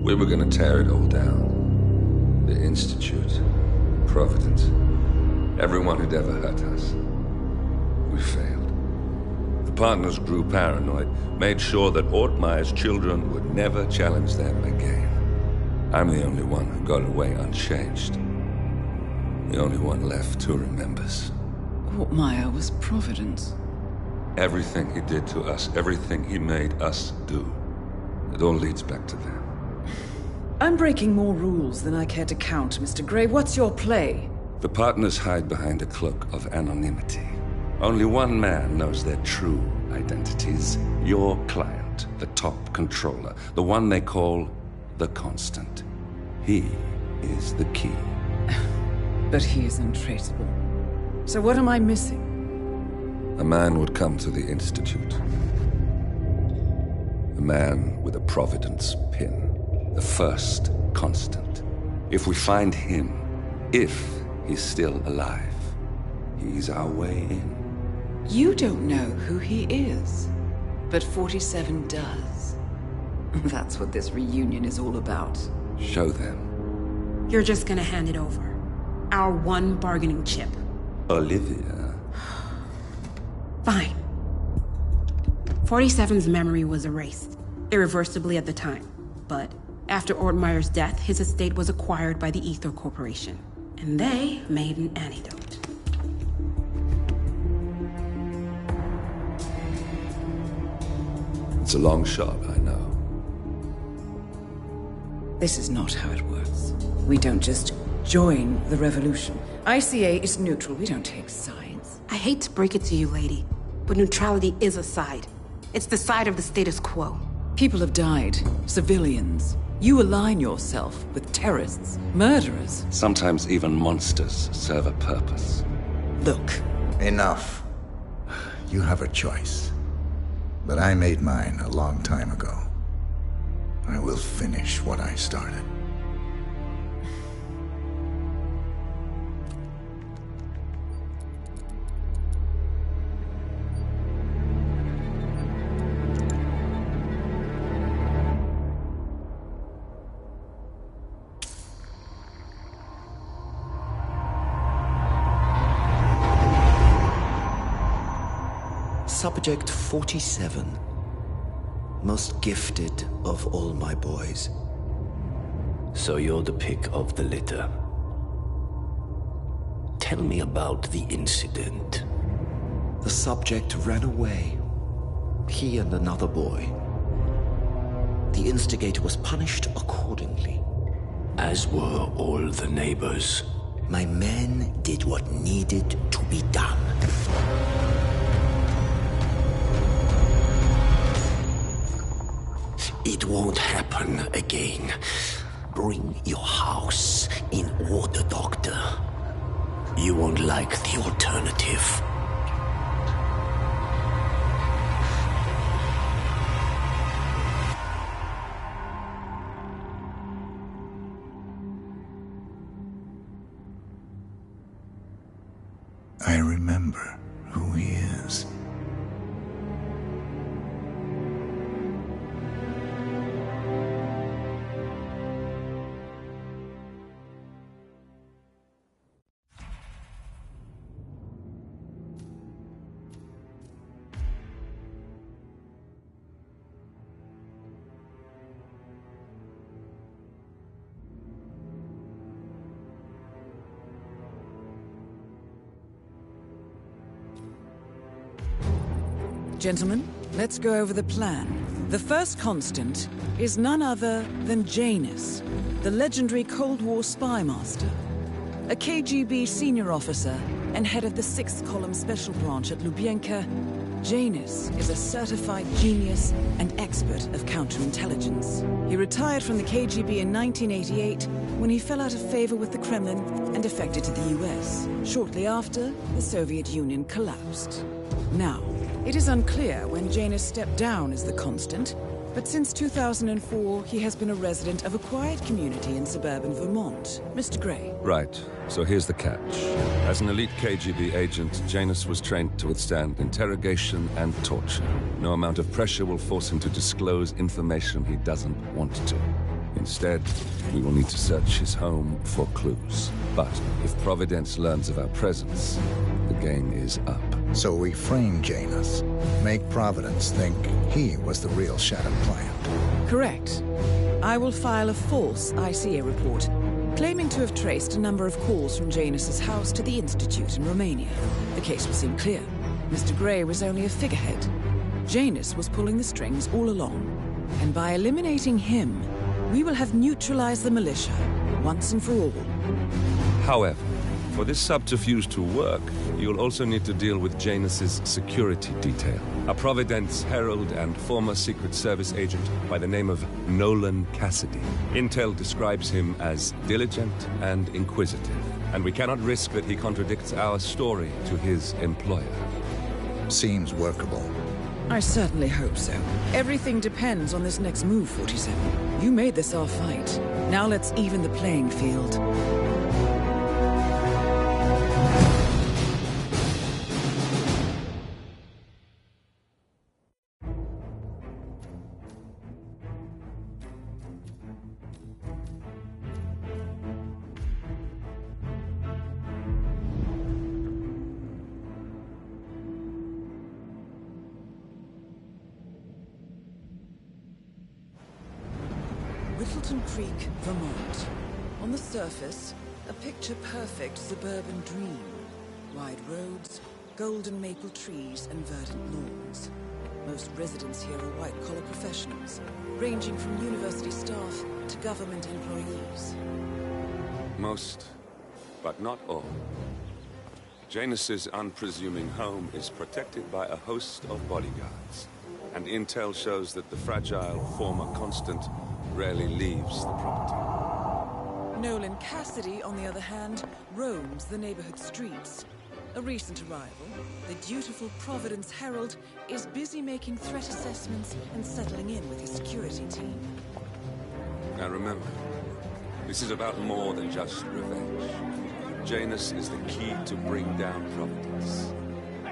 We were gonna tear it all down. The Institute, Providence, everyone who'd ever hurt us. We failed. The partners grew paranoid, made sure that Ortmeyer's children would never challenge them again. I'm the only one who got away unchanged. The only one left who remembers. Ortmeyer was Providence. Everything he did to us, everything he made us do, it all leads back to them. I'm breaking more rules than I care to count, Mr. Grey. What's your play? The partners hide behind a cloak of anonymity. Only one man knows their true identities. Your client, the top controller, the one they call the Constant. He is the key. But he is untraceable. So what am I missing? A man would come to the Institute. A man with a Providence pin. The first Constant. If we find him, if he's still alive, he's our way in. You don't know who he is, but 47 does. That's what this reunion is all about. Show them. You're just gonna hand it over. Our one bargaining chip. Olivia. Fine. 47's memory was erased, irreversibly at the time. But after Ortmeyer's death, his estate was acquired by the Ether Corporation. And they made an antidote. It's a long shot, I know. This is not how it works. We don't just join the revolution. ICA is neutral. We don't take sides. I hate to break it to you, lady, but neutrality is a side. It's the side of the status quo. People have died. Civilians. You align yourself with terrorists, murderers. Sometimes even monsters serve a purpose. Look. Enough. You have a choice. But I made mine a long time ago. I will finish what I started. Subject 47. Most gifted of all my boys. So you're the pick of the litter. Tell me about the incident. The subject ran away. He and another boy. The instigator was punished accordingly. As were all the neighbors. My men did what needed to be done. It won't happen again. Bring your house in order, Doctor. You won't like the alternative. I remember who he is. Gentlemen, let's go over the plan. The first constant is none other than Janus, the legendary Cold War spy master, a KGB senior officer and head of the 6th Column Special Branch at Lubyanka. Janus is a certified genius and expert of counterintelligence. He retired from the KGB in 1988 when he fell out of favor with the Kremlin and defected to the US. Shortly after, the Soviet Union collapsed. Now, it is unclear when Janus stepped down as the Constant, but since 2004, he has been a resident of a quiet community in suburban Vermont. Mr. Grey. Right. So here's the catch. As an elite KGB agent, Janus was trained to withstand interrogation and torture. No amount of pressure will force him to disclose information he doesn't want to. Instead, we will need to search his home for clues. But if Providence learns of our presence, the game is up. So we frame Janus, make Providence think he was the real Shadow Client. Correct. I will file a false ICA report, claiming to have traced a number of calls from Janus's house to the Institute in Romania. The case will seem clear. Mr. Grey was only a figurehead. Janus was pulling the strings all along. And by eliminating him, we will have neutralized the militia, once and for all. However, for this subterfuge to work, you'll also need to deal with Janus's security detail. A Providence herald and former Secret Service agent by the name of Nolan Cassidy. Intel describes him as diligent and inquisitive, and we cannot risk that he contradicts our story to his employer. Seems workable. I certainly hope so. Everything depends on this next move, 47. You made this our fight. Now let's even the playing field. Whittleton Creek, Vermont. On the surface, a picture-perfect suburban dream. Wide roads, golden maple trees, and verdant lawns. Most residents here are white-collar professionals, ranging from university staff to government employees. Most, but not all. Janus's unpresuming home is protected by a host of bodyguards, and intel shows that the fragile former Constant rarely leaves the property. Nolan Cassidy, on the other hand, roams the neighborhood streets. A recent arrival, the dutiful Providence Herald is busy making threat assessments and settling in with his security team. Now remember, this is about more than just revenge. Janus is the key to bring down Providence.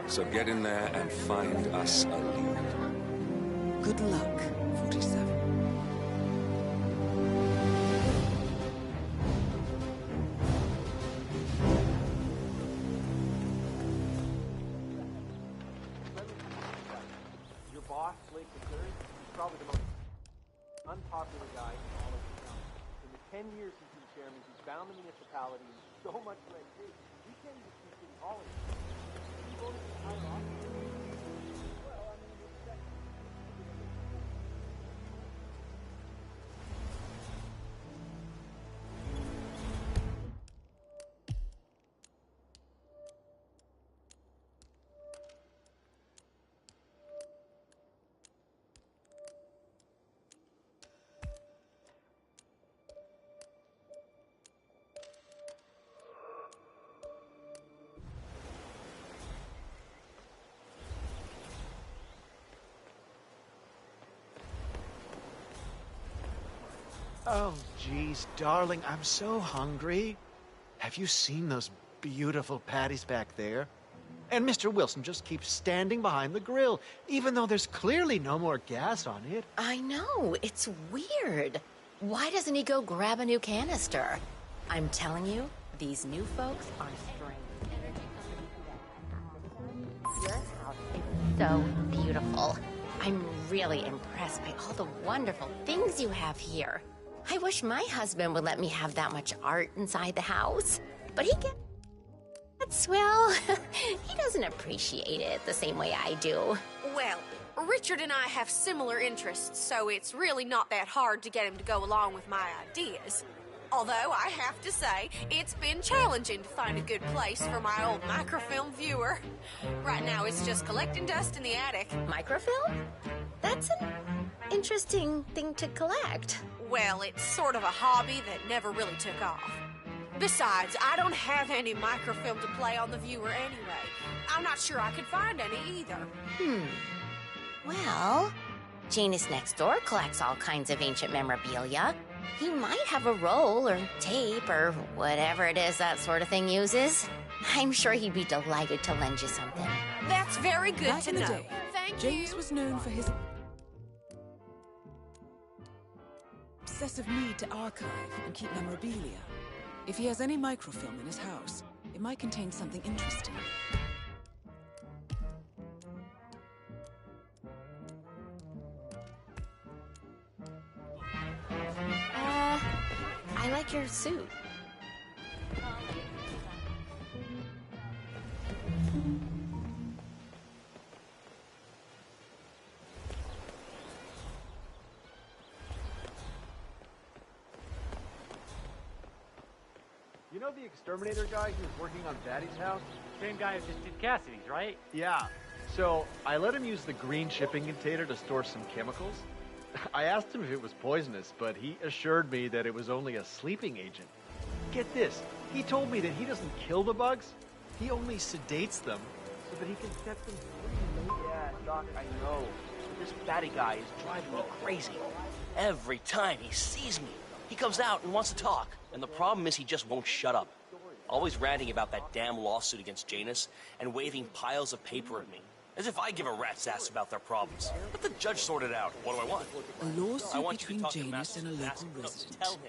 So get in there and find us a lead. Good luck, 47. Probably the most unpopular guy in all of the town. In the 10 years he's been chairman, he's bound the municipality in so much red tape. We can't even see City Hall anymore. He voted the entire office. Well, I mean, it's that... Oh, geez, darling, I'm so hungry. Have you seen those beautiful patties back there? And Mr. Wilson just keeps standing behind the grill, even though there's clearly no more gas on it. I know, it's weird. Why doesn't he go grab a new canister? I'm telling you, these new folks are strange. Your house is so beautiful. I'm really impressed by all the wonderful things you have here. I wish my husband would let me have that much art inside the house. But he gets... well, he doesn't appreciate it the same way I do. Well, Richard and I have similar interests, so it's really not that hard to get him to go along with my ideas. Although, I have to say, it's been challenging to find a good place for my old microfilm viewer. Right now, it's just collecting dust in the attic. Microfilm? That's an interesting thing to collect. Well, it's sort of a hobby that never really took off. Besides, I don't have any microfilm to play on the viewer anyway. I'm not sure I could find any either. Well, Janus next door collects all kinds of ancient memorabilia. He might have a roll or tape or whatever it is that sort of thing uses. I'm sure he'd be delighted to lend you something. That's very good Back to in the know. day, Thank Janus you. was known for his obsessive need to archive and keep memorabilia. If he has any microfilm in his house, it might contain something interesting. I like your suit. You know the exterminator guy who was working on Daddy's house? Same guy who just did Cassidy's, right? Yeah. So, I let him use the green shipping container to store some chemicals. I asked him if it was poisonous, but he assured me that it was only a sleeping agent. Get this, he told me that he doesn't kill the bugs, he only sedates them so that he can set them free. Yeah, Doc, I know. This batty guy is driving me crazy. Every time he sees me, he comes out and wants to talk. And the problem is he just won't shut up. Always ranting about that damn lawsuit against Janus and waving piles of paper at me. As if I give a rat's ass about their problems. Let the judge sort it out. What do I want? A lawsuit I want you to between talk to Janus and a Masters local and ask him resident. to tell him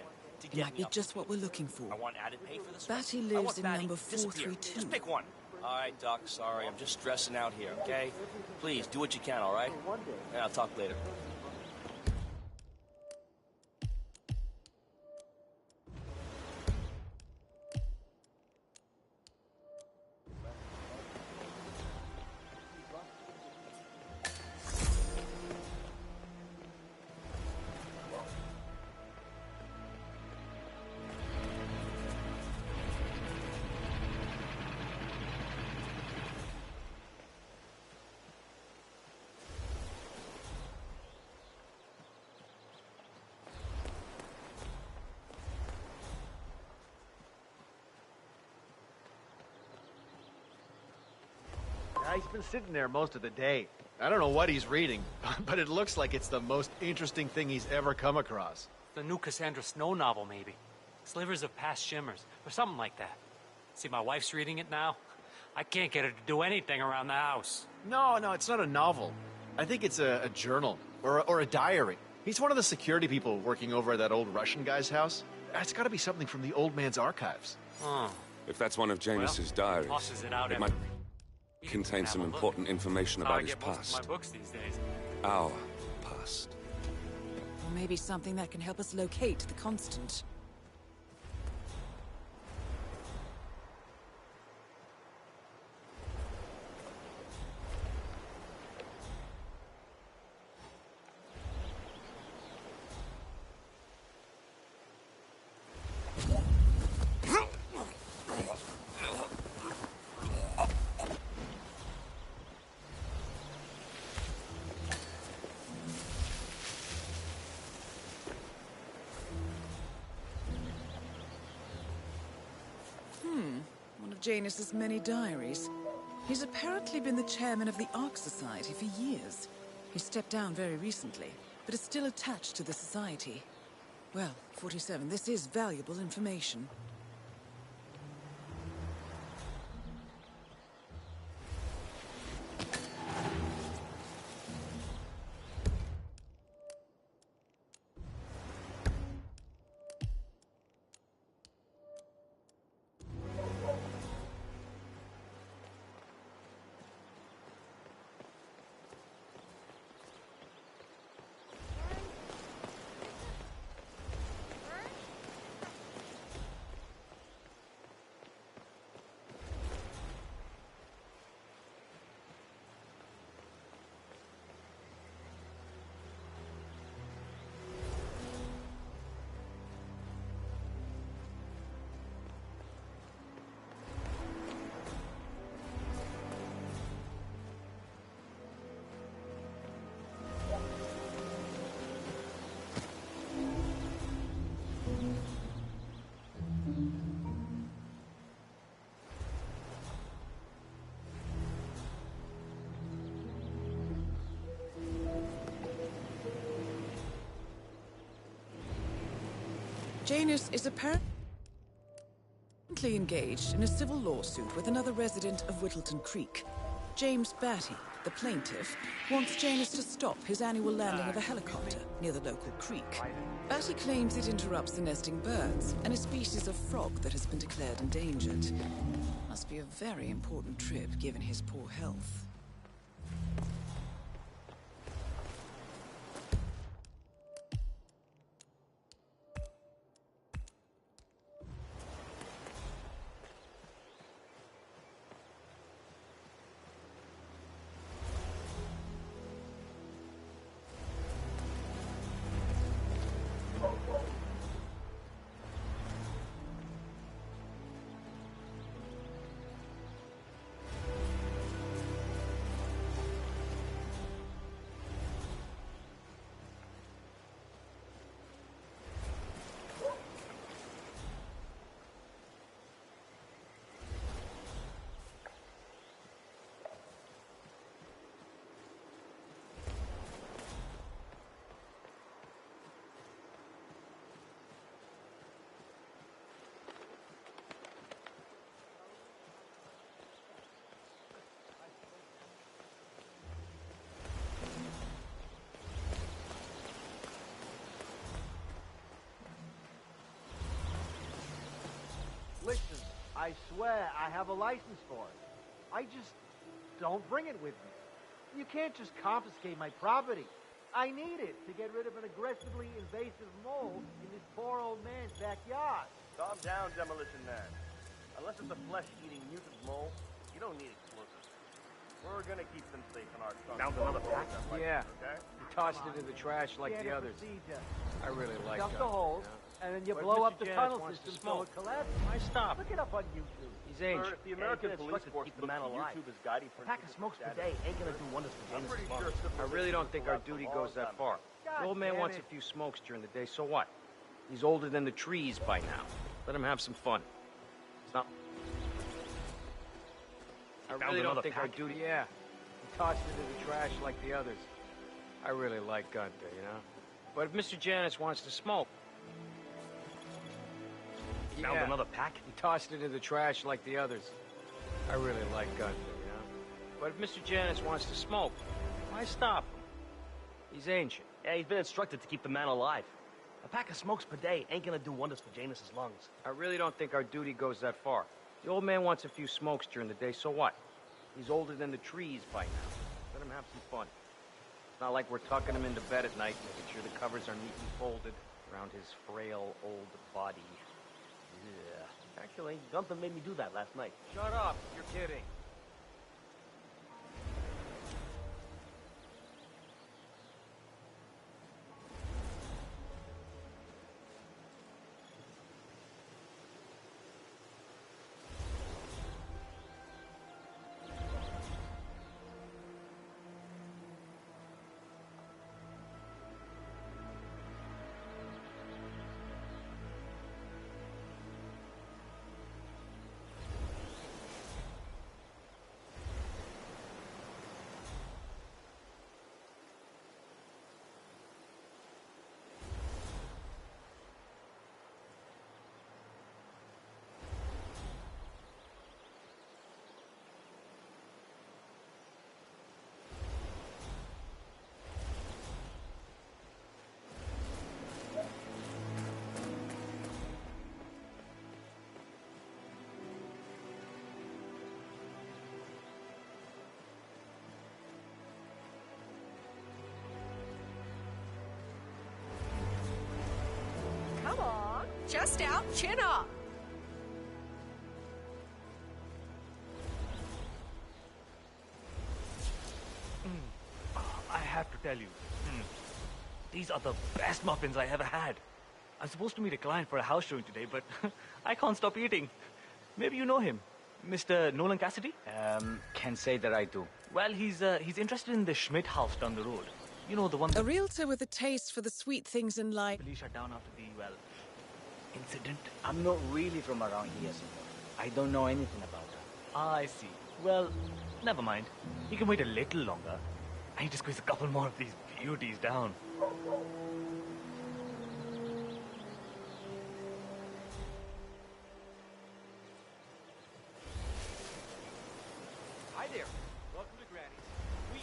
to It get might me be off just the what we're looking for. I want added pay for this. Batty I lives want in Batty number to disappear. 432. Just pick one. All right, Doc, sorry. I'm just stressing out here, okay? Please, do what you can, all right? And I'll talk later. He's been sitting there most of the day. I don't know what he's reading, but it looks like it's the most interesting thing he's ever come across. The new Cassandra Snow novel, maybe. Slivers of Past Shimmers, or something like that. See, my wife's reading it now. I can't get her to do anything around the house. No, it's not a novel. I think it's a journal, or a diary. He's one of the security people working over at that old Russian guy's house. It's gotta be something from the old man's archives. Oh. If that's one of Janus's diaries, tosses it out it might contain some important information about his Most of past. my books these days. Our past. Or maybe something that can help us locate the Constant. One of Janus's many diaries. He's apparently been the chairman of the Ark Society for years. He stepped down very recently, but is still attached to the society. Well, 47, this is valuable information. Janus is apparently engaged in a civil lawsuit with another resident of Whittleton Creek, James Batty, the plaintiff, wants Janus to stop his annual landing of a helicopter near the local creek. But he claims it interrupts the nesting birds and a species of frog that has been declared endangered. Must be a very important trip given his poor health. Listen, I swear I have a license for it. I just don't bring it with me. You can't just confiscate my property. I need it to get rid of an aggressively invasive mole in this poor old man's backyard. Calm down, Demolition Man. Unless it's a flesh-eating mutant mole, you don't need explosives. We're gonna keep them safe in our trunk. Found another pack? Yeah. Okay? You tossed it in the trash like the others. I really like Dump that. the holes, and then you But blow Mr. up the Janus tunnel wants to system so smoke. it collapses. Why stop? Look it up on YouTube. He's Sir, ancient. if the American police force keep the looks man to alive. YouTube as guiding A pack of principles smokes per status, day ain't gonna do wonders for I'm Janus' pretty lungs. sure I really don't think our duty goes that far. The old man wants a few smokes during the day, so what? He's older than the trees by now. Let him have some fun. It's not... I really don't think our duty... Yeah. He tossed it in the trash like the others. I really like Gunther, you know? But if Mr. Janus wants to smoke... Found another pack? He tossed it in the trash like the others. I really like Gunther, you know? But if Mr. Janus wants to smoke, why stop him? He's ancient. Yeah, he's been instructed to keep the man alive. A pack of smokes per day ain't gonna do wonders for Janus' lungs. I really don't think our duty goes that far. The old man wants a few smokes during the day, so what? He's older than the trees by now. Let him have some fun. It's not like we're tucking him into bed at night, making sure the covers are neatly folded around his frail old body. Yeah. Actually, Gunther made me do that last night. Shut up, you're kidding. Come on, just out, chin up. I have to tell you, these are the best muffins I ever had. I'm supposed to meet a client for a house showing today, but I can't stop eating. Maybe you know him, Mr. Nolan Cassidy? Can't say that I do. Well, he's interested in the Schmidt house down the road. You know, the one A realtor with a taste for the sweet things in life. police shut down after the, incident. I'm not really from around here, senor. I don't know anything about her. I see. Well, never mind. You can wait a little longer. I need to squeeze a couple more of these beauties down. Hi there. Welcome to Granny's. We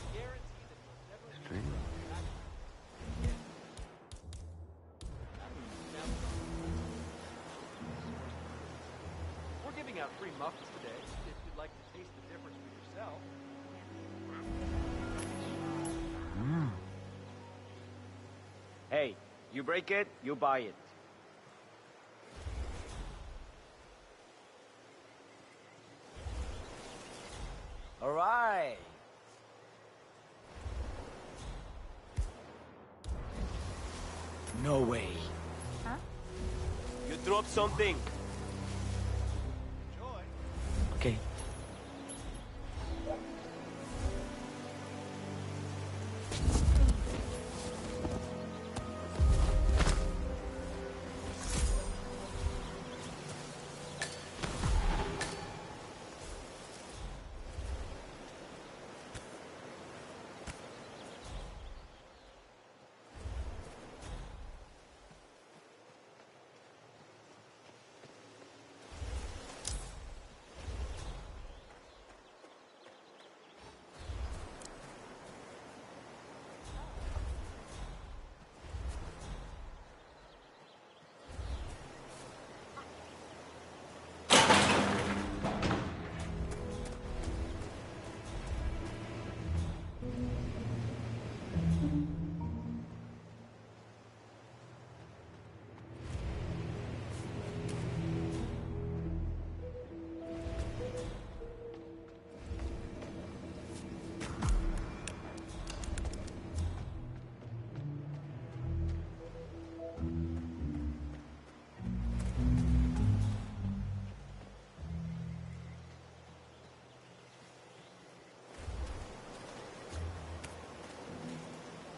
out 3 muffins today, if you'd like to taste the difference for yourself. Hey, you break it, you buy it. All right. No way. Huh? You dropped something. Okay.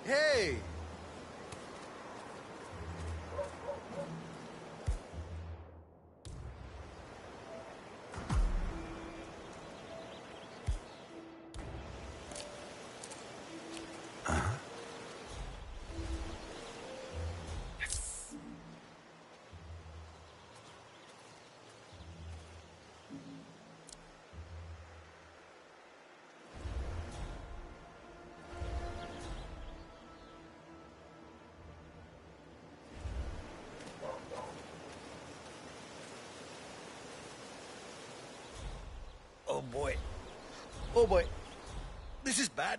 Hey! Oh boy. Oh boy. This is bad.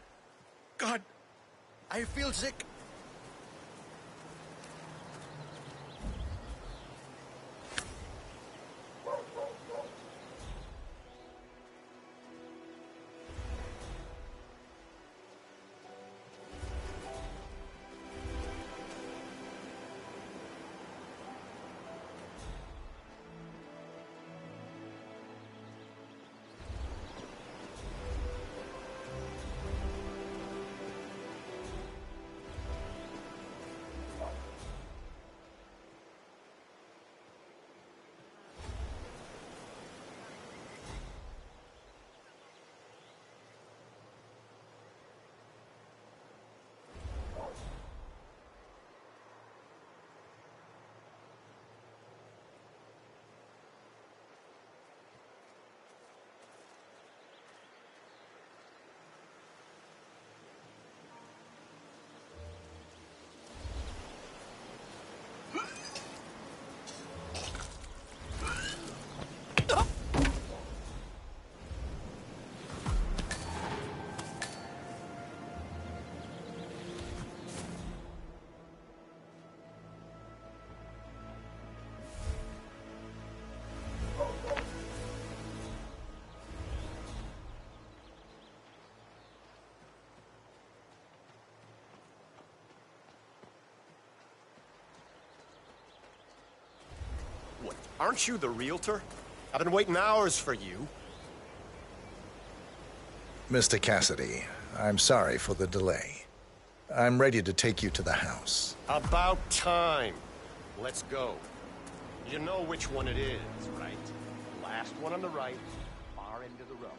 God, I feel sick. What, aren't you the realtor? I've been waiting hours for you. Mr. Cassidy, I'm sorry for the delay. I'm ready to take you to the house. About time. Let's go. You know which one it is, right? Last one on the right, far end of the row.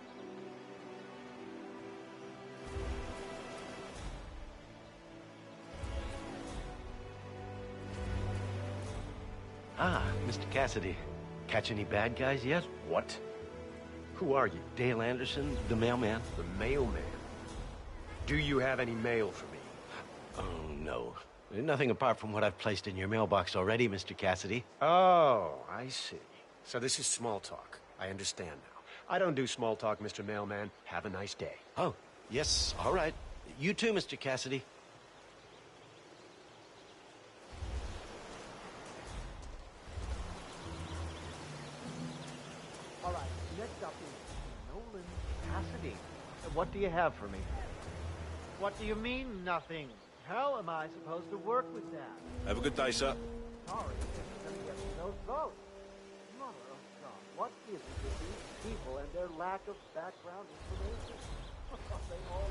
Ah, Mr. Cassidy. Catch any bad guys yet? What? Who are you? Dale Anderson, the mailman. The mailman? Do you have any mail for me? Oh, no. Nothing apart from what I've placed in your mailbox already, Mr. Cassidy. Oh, I see. So this is small talk. I understand now. I don't do small talk, Mr. Mailman. Have a nice day. Oh, yes, all right. You too, Mr. Cassidy. All right, next up is Nolan Cassidy. What do you have for me? What do you mean, nothing? How am I supposed to work with that? Have a good day, sir. Sorry, let me get those votes. Mother of God, what is it with these people and their lack of background information? They all...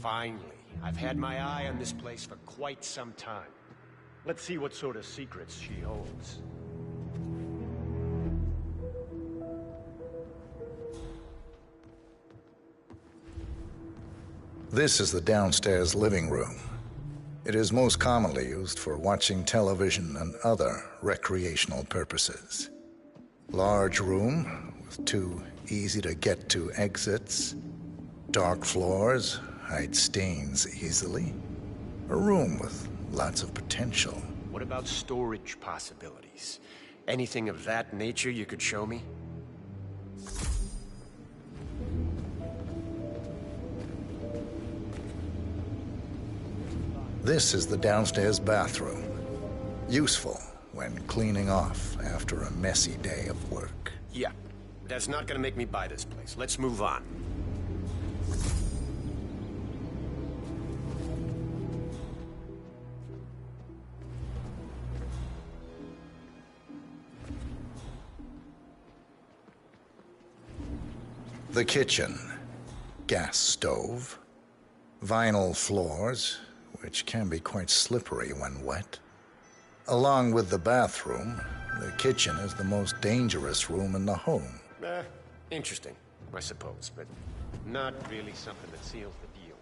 Finally. I've had my eye on this place for quite some time. Let's see what sort of secrets she holds. This is the downstairs living room. It is most commonly used for watching television and other recreational purposes. Large room with 2 easy-to-get-to exits, dark floors, hide stains easily. A room with lots of potential. What about storage possibilities? Anything of that nature you could show me? This is the downstairs bathroom. Useful when cleaning off after a messy day of work. Yeah, that's not gonna make me buy this place. Let's move on. The kitchen. Gas stove. Vinyl floors, which can be quite slippery when wet. Along with the bathroom, the kitchen is the most dangerous room in the home. Interesting, I suppose, but not really something that seals the deal.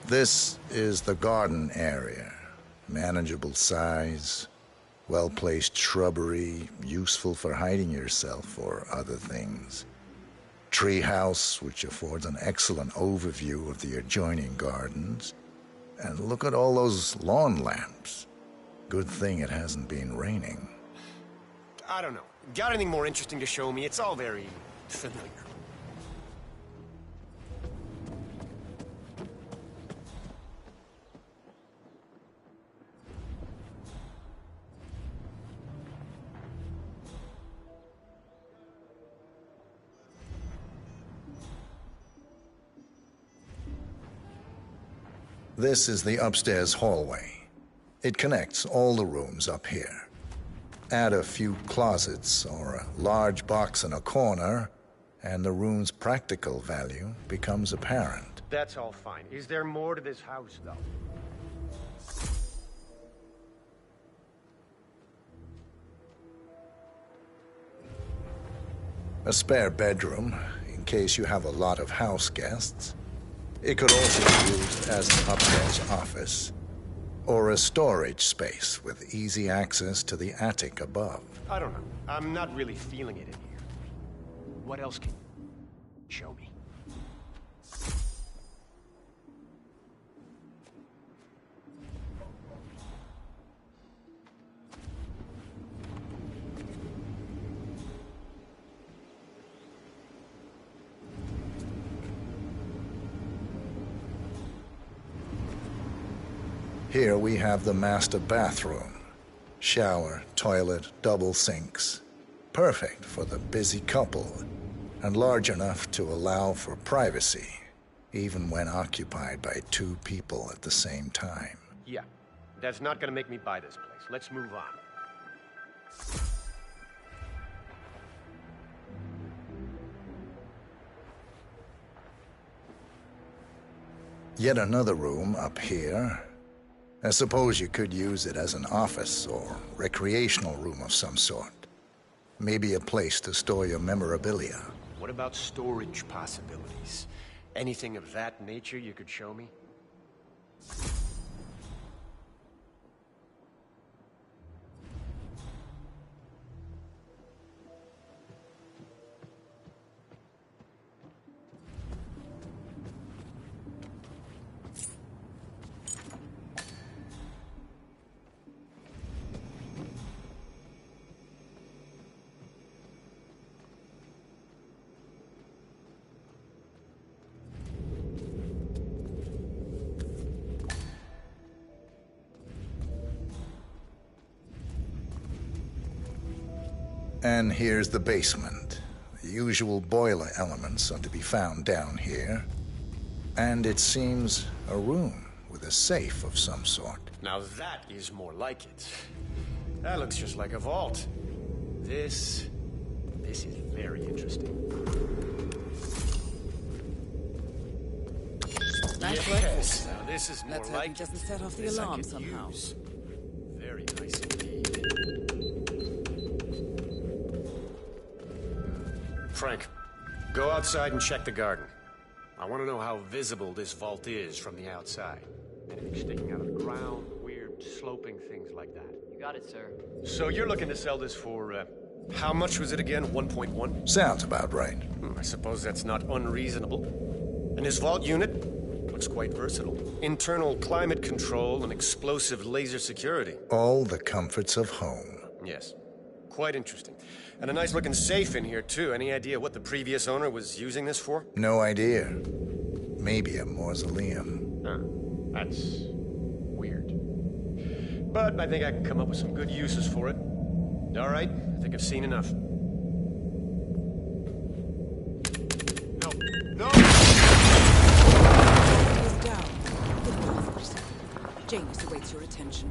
This is the garden area. Manageable size, well-placed shrubbery, useful for hiding yourself or other things. Treehouse, which affords an excellent overview of the adjoining gardens. And look at all those lawn lamps. Good thing it hasn't been raining. I don't know. Got anything more interesting to show me? It's all very familiar. This is the upstairs hallway. It connects all the rooms up here. Add a few closets or a large box in a corner, and the room's practical value becomes apparent. That's all fine. Is there more to this house, though? A spare bedroom, in case you have a lot of house guests. It could also be used as an upstairs office, or a storage space with easy access to the attic above. I don't know. I'm not really feeling it in here. What else can you show me? Here we have the master bathroom. Shower, toilet, double sinks. Perfect for the busy couple, and large enough to allow for privacy, even when occupied by 2 people at the same time. Yeah, that's not gonna make me buy this place. Let's move on. Yet another room up here. I suppose you could use it as an office or recreational room of some sort. Maybe a place to store your memorabilia. What about storage possibilities? Anything of that nature you could show me? And here's the basement. The usual boiler elements are to be found down here. And it seems a room with a safe of some sort. Now that is more like it. That looks just like a vault. This is very interesting. Nice work. Yes, now this is more Let's hope like he doesn't it. set off the This I alarm could somehow. use. Very nice indeed. Frank, go outside and check the garden. I want to know how visible this vault is from the outside. Anything sticking out of the ground, weird sloping things like that. You got it, sir. So you're looking to sell this for, how much was it again? 1.1? Sounds about right. I suppose that's not unreasonable. And this vault unit looks quite versatile. Internal climate control and explosive laser security. All the comforts of home. Yes. Quite interesting. And a nice looking safe in here, too. Any idea what the previous owner was using this for? No idea. Maybe a mausoleum. That's weird. But I think I can come up with some good uses for it. All right, I think I've seen enough. No. No! He is down. Good work. Janus awaits your attention.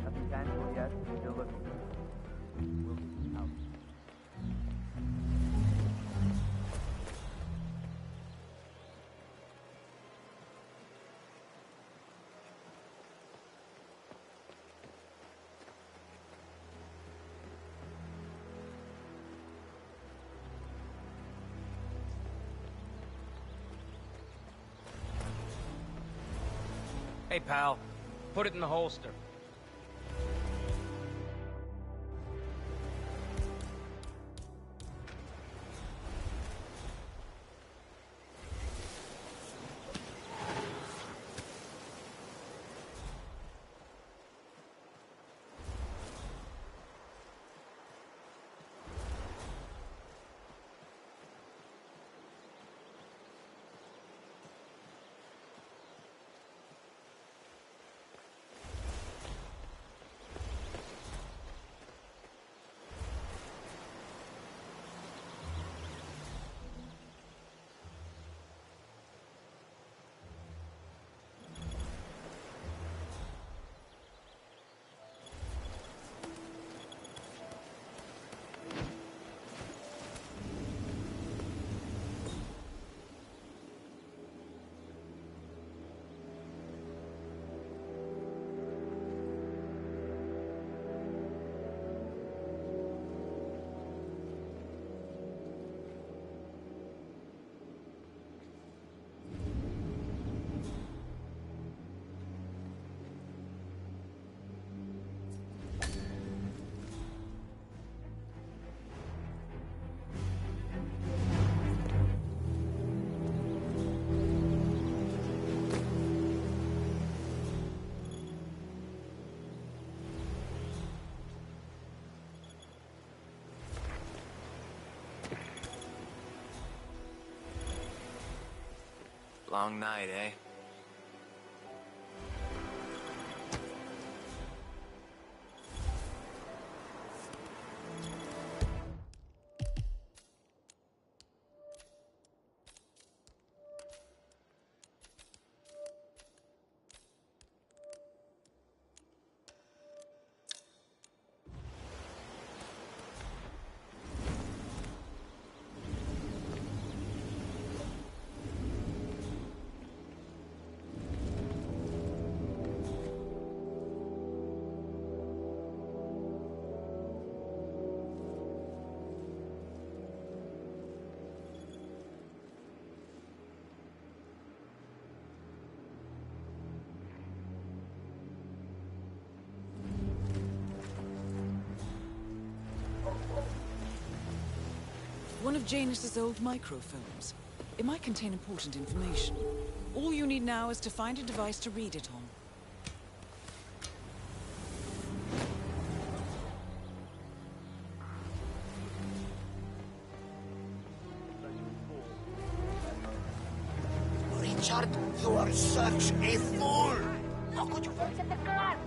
Nothing tangible yet. Still looking. Wilson's out. Hey, pal. Put it in the holster. Long night, eh? One of Janus's old microfilms. It might contain important information. All you need now is to find a device to read it on. Richard, you are such a fool! How could you forget the car?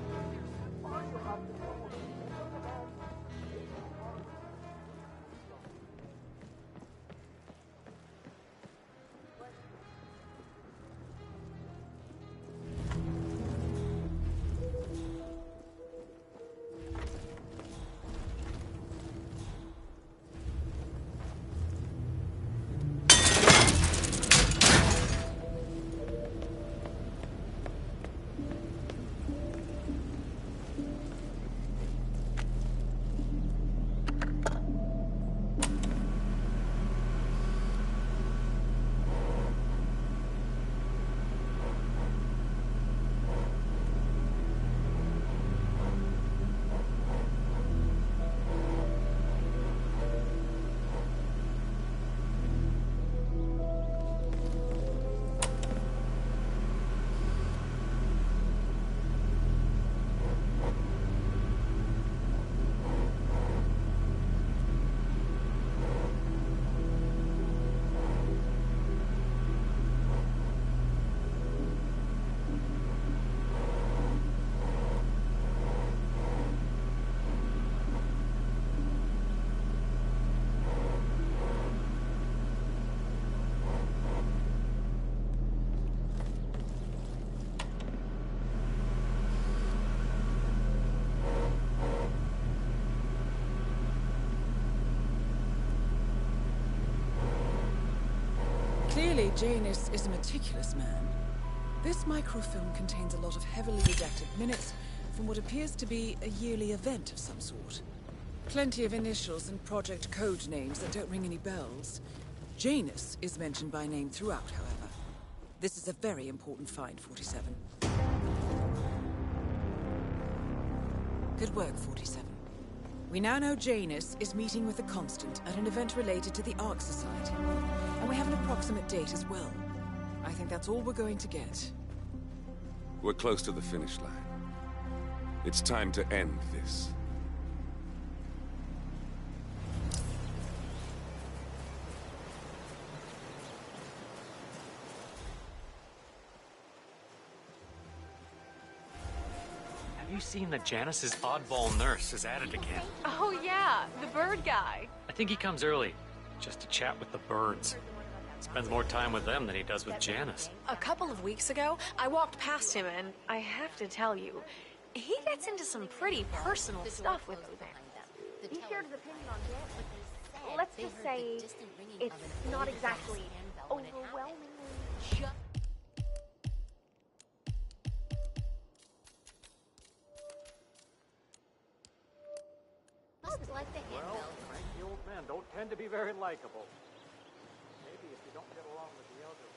Clearly, Janus is a meticulous man. This microfilm contains a lot of heavily redacted minutes from what appears to be a yearly event of some sort. Plenty of initials and project code names that don't ring any bells. Janus is mentioned by name throughout, however. This is a very important find, 47. Good work, 47. We now know Janus is meeting with the Constant at an event related to the Ark Society. And we have an approximate date as well. I think that's all we're going to get. We're close to the finish line. It's time to end this. Have you seen that Janus's oddball nurse is at it again? Oh yeah, the bird guy. I think he comes early, just to chat with the birds. Spends more time with them than he does with Janus. A couple of weeks ago, I walked past him and I have to tell you, he gets into some pretty personal stuff with those animals. He shared his opinion on it. Let's just say it's not exactly overwhelmingly... Well, cranky old men don't tend to be very likable. Maybe if you don't get along with the elderly.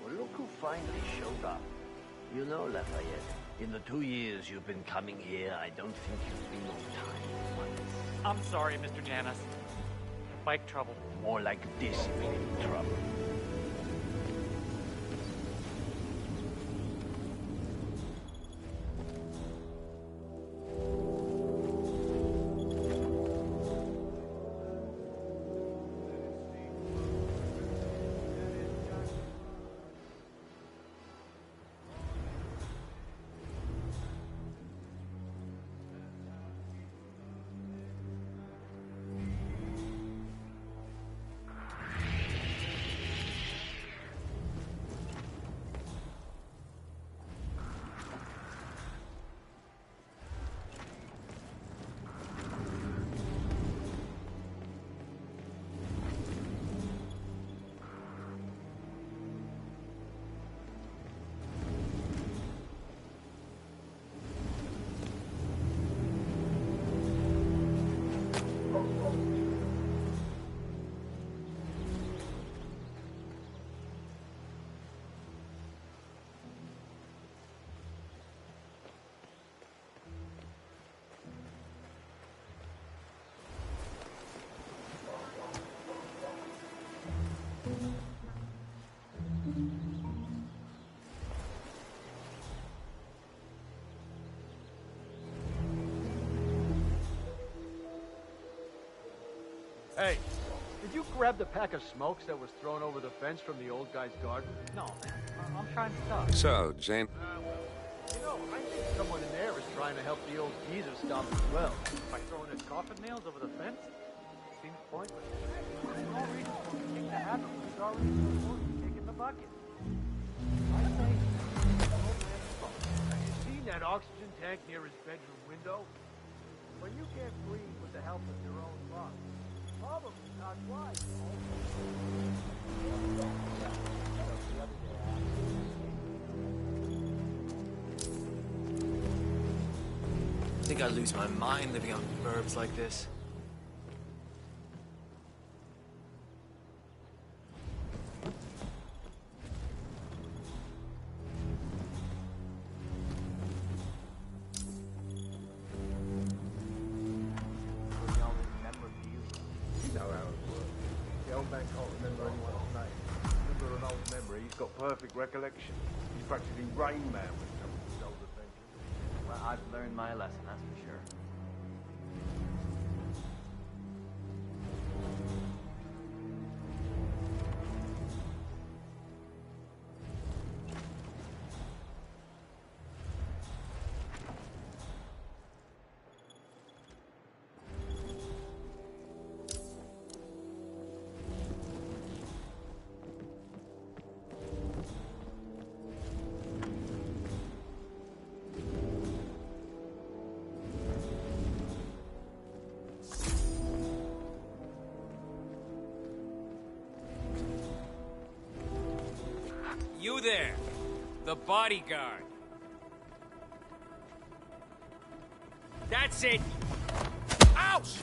Well, look who finally showed up. You know, Lafayette, in the 2 years you've been coming here, I don't think you've been on time once. I'm sorry, Mr. Janus. Bike trouble. More like discipline trouble. Hey, did you grab the pack of smokes that was thrown over the fence from the old guy's garden? No, man. I'm trying to talk. So, Jane... You know, I think someone in there is trying to help the old geezer stop as well. By throwing his coffin nails over the fence? Seems pointless. There's no reason for him to take the hat from the already supposed to take in the bucket. I say, the old man's fault. Have you seen that oxygen tank near his bedroom window? When you can't breathe with the help of your own lungs, probably not wise. I think I lose my mind living out in burbs like this. You know how it works. The old man can't remember anyone's name. Remember an old memory, he's got perfect recollection. He's practically Rain Man when it comes to his old adventures. Well, I've learned my lesson, that's for sure. You there, the bodyguard. That's it. Ouch!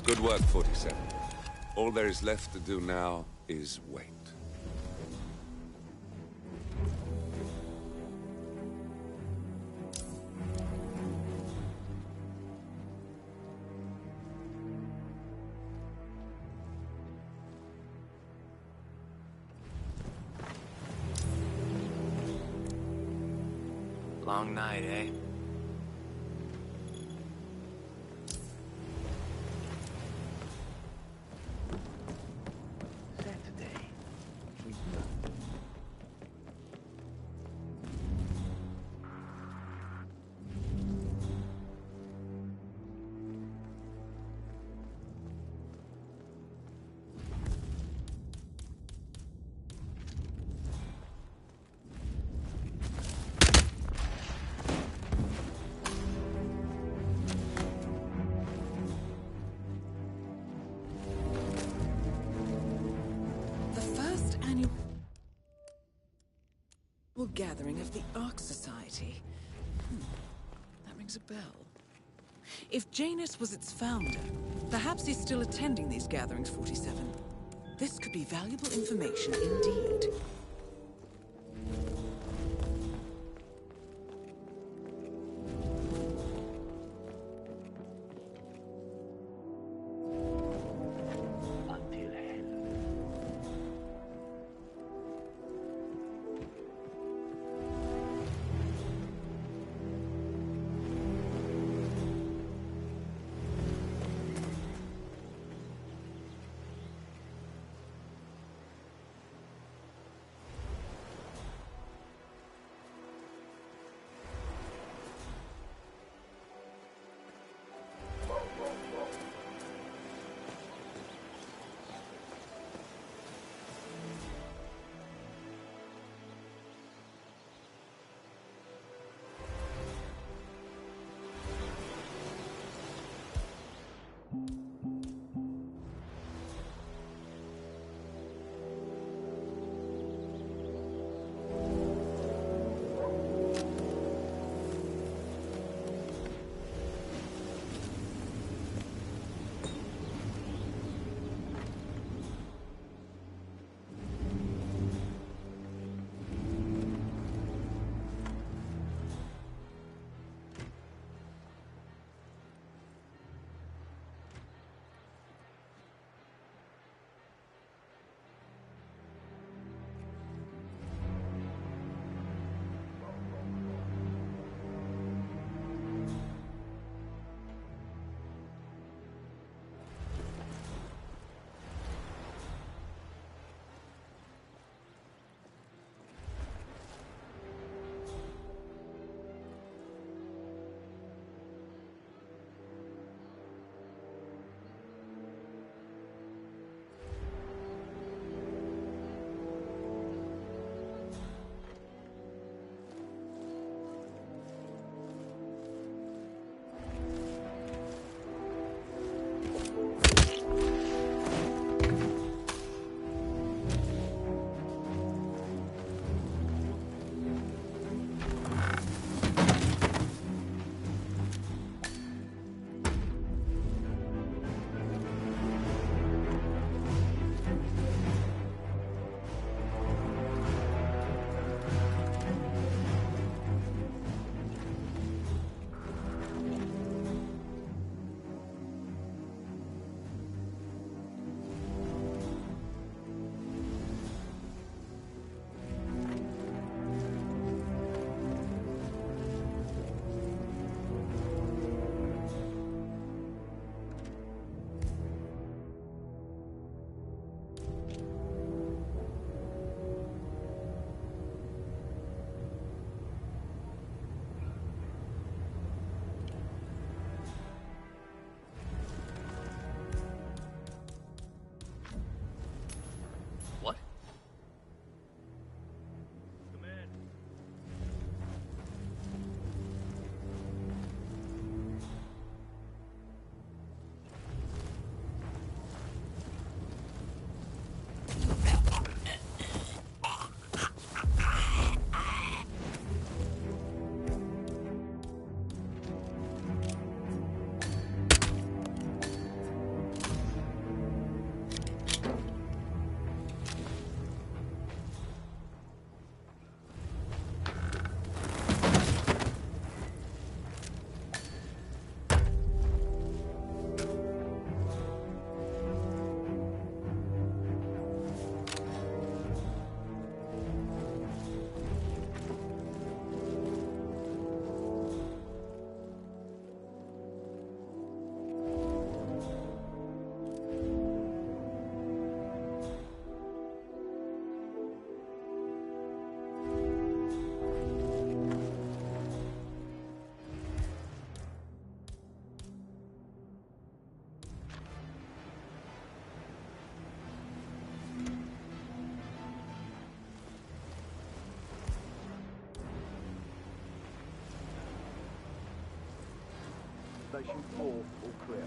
Good work, 47. All there is left to do now is wait. Long night, eh? Annual gathering of the Ark Society. That rings a bell. If Janus was its founder, perhaps he's still attending these gatherings, 47. This could be valuable information indeed. Station 4, all clear.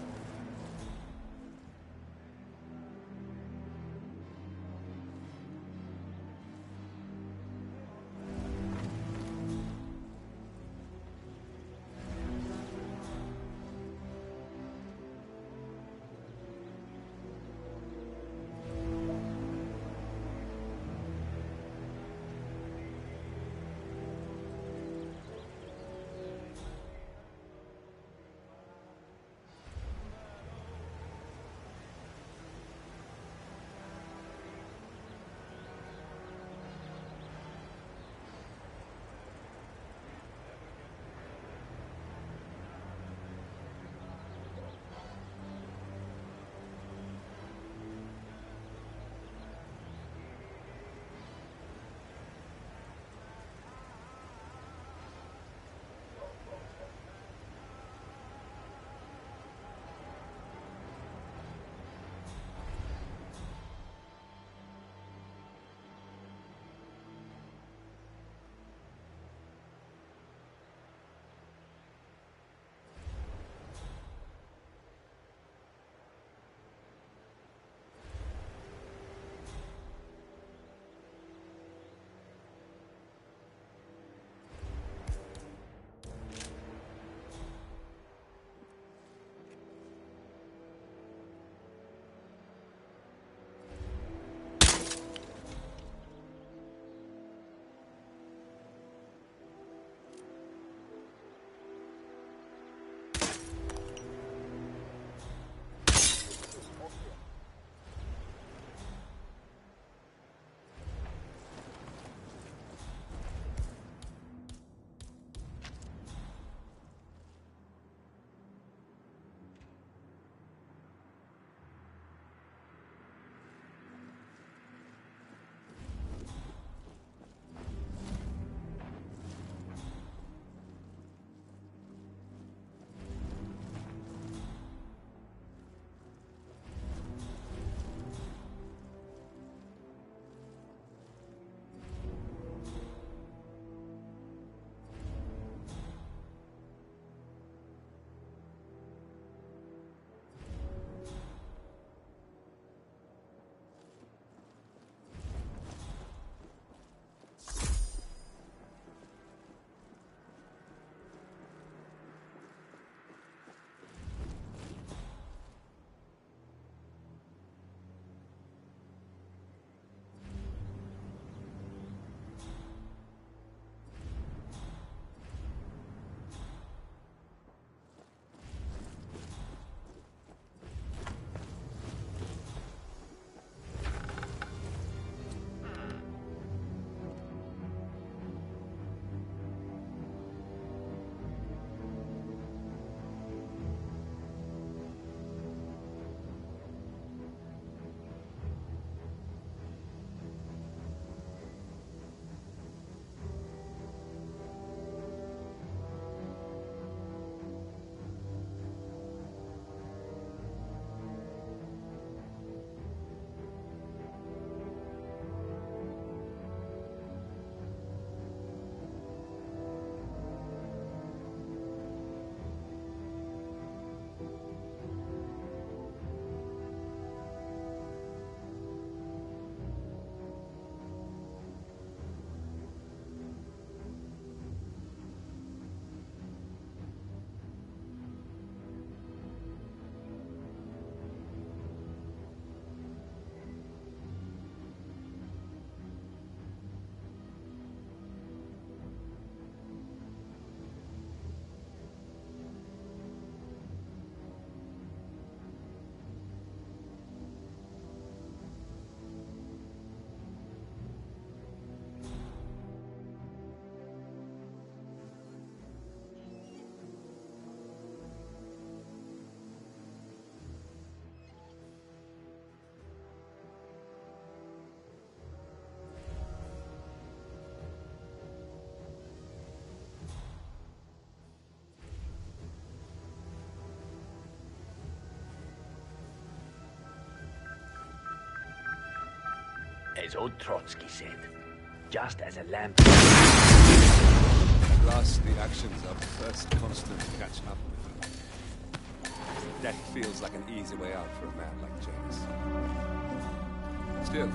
As old Trotsky said, just as a lamp... At last, the actions of the first constant catch up with them. Death feels like an easy way out for a man like James. Still,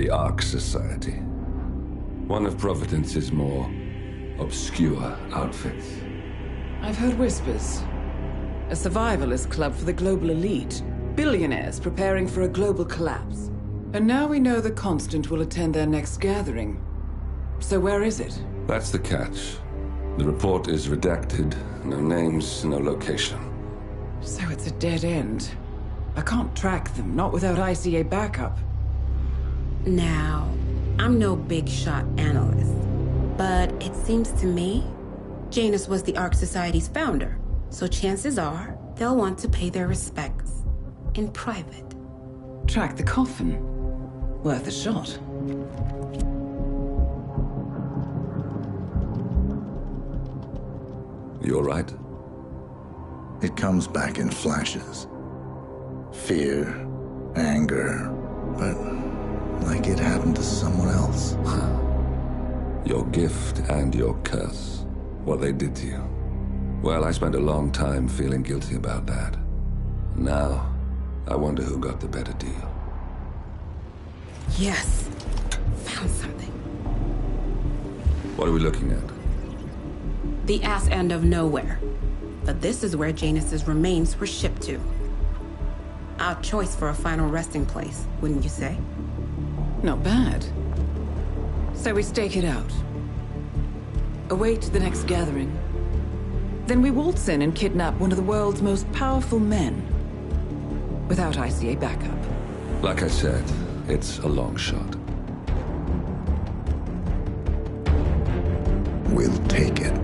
the Ark Society. One of Providence's more obscure outfits. I've heard whispers. A survivalist club for the global elite. Billionaires preparing for a global collapse. And now we know the Constant will attend their next gathering. So where is it? That's the catch. The report is redacted. No names, no location. So it's a dead end. I can't track them, not without ICA backup. Now, I'm no big shot analyst, but it seems to me Janus was the Ark Society's founder, so chances are they'll want to pay their respects in private. Track the coffin. Worth a shot. You all right? It comes back in flashes. Fear, anger, but like it happened to someone else. Your gift and your curse. What they did to you. Well, I spent a long time feeling guilty about that. Now, I wonder who got the better deal. Yes. Found something. What are we looking at? The ass end of nowhere. But this is where Janus's remains were shipped to. Our choice for a final resting place, wouldn't you say? Not bad. So we stake it out. Await the next gathering. Then we waltz in and kidnap one of the world's most powerful men. Without ICA backup. Like I said, it's a long shot. We'll take it.